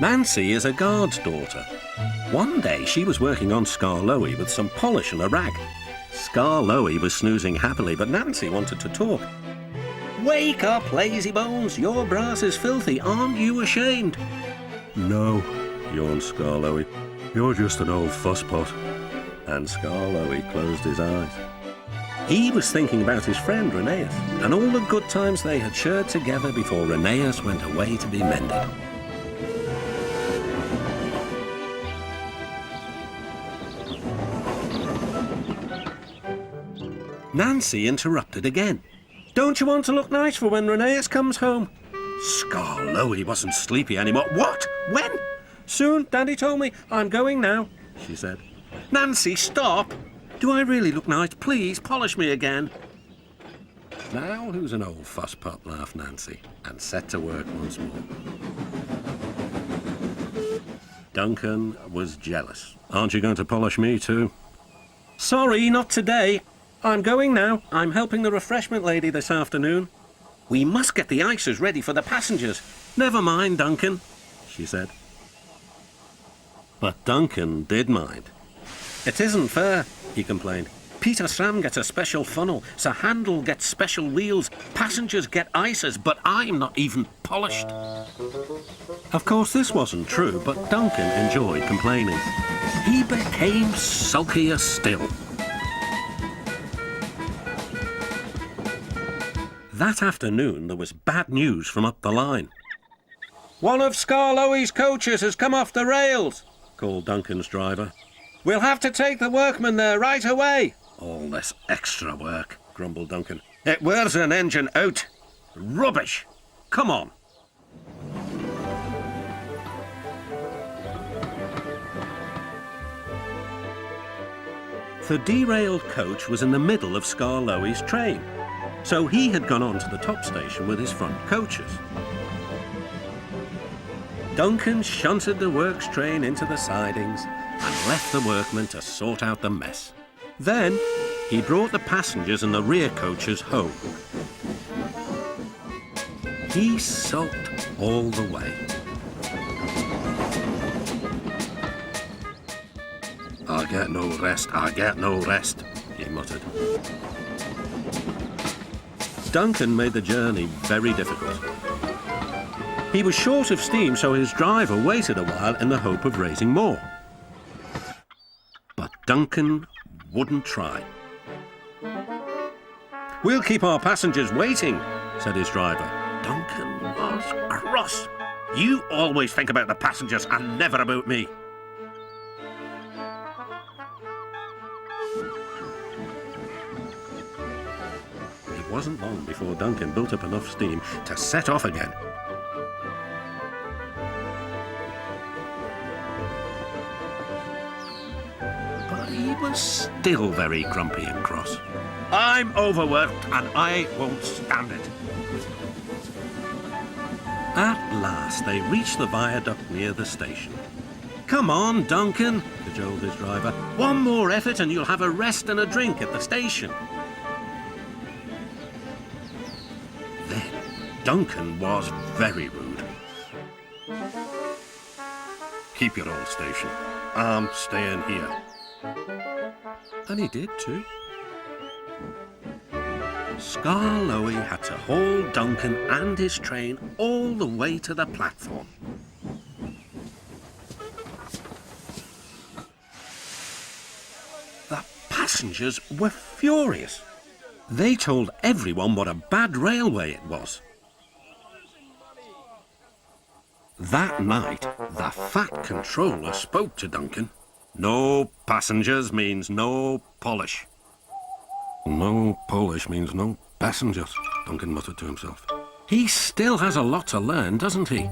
Nancy is a guard's daughter. One day she was working on Skarloey with some polish and a rag. Skarloey was snoozing happily, but Nancy wanted to talk. "Wake up, lazy bones! Your brass is filthy. Aren't you ashamed?" "No," yawned Skarloey. "You're just an old fusspot." And Skarloey closed his eyes. He was thinking about his friend Rheneas and all the good times they had shared together before Rheneas went away to be mended. Nancy interrupted again. "Don't you want to look nice for when Rheneas comes home?" Skarloey wasn't sleepy anymore. "What? When?" "Soon, Daddy told me. I'm going now," she said. "Nancy, stop! Do I really look nice? Please, polish me again." "Now who's an old fusspot?" laughed Nancy, and set to work once more. Duncan was jealous. "Aren't you going to polish me too?" "Sorry, not today. I'm going now. I'm helping the refreshment lady this afternoon. We must get the ices ready for the passengers." "Never mind, Duncan," she said. But Duncan did mind. "It isn't fair," he complained. "Peter Sam gets a special funnel, Sir Handel gets special wheels, passengers get ices, but I'm not even polished." Of course, this wasn't true, but Duncan enjoyed complaining. He became sulkier still. That afternoon, there was bad news from up the line. "One of Skarloey's coaches has come off the rails," called Duncan's driver. "We'll have to take the workmen there right away." "All this extra work," grumbled Duncan. "It wears an engine out. Rubbish. Come on." The derailed coach was in the middle of Skarloey's train, so he had gone on to the top station with his front coaches. Duncan shunted the works train into the sidings and left the workmen to sort out the mess. Then he brought the passengers and the rear coaches home. He sulked all the way. "I get no rest, I get no rest," he muttered. Duncan made the journey very difficult. He was short of steam, so his driver waited a while in the hope of raising more. But Duncan wouldn't try. "We'll keep our passengers waiting," said his driver. Duncan was cross. "You always think about the passengers and never about me." It wasn't long before Duncan built up enough steam to set off again. But he was still very grumpy and cross. "I'm overworked and I won't stand it." At last they reached the viaduct near the station. "Come on, Duncan," cajoled his driver. "One more effort and you'll have a rest and a drink at the station." Then Duncan was very rude. "Keep your old station. I'm staying here." And he did too. Skarloey had to haul Duncan and his train all the way to the platform. The passengers were furious. They told everyone what a bad railway it was. That night, the fat controller spoke to Duncan. "No passengers means no polish." "No polish means no passengers," Duncan muttered to himself. "He still has a lot to learn, doesn't he?"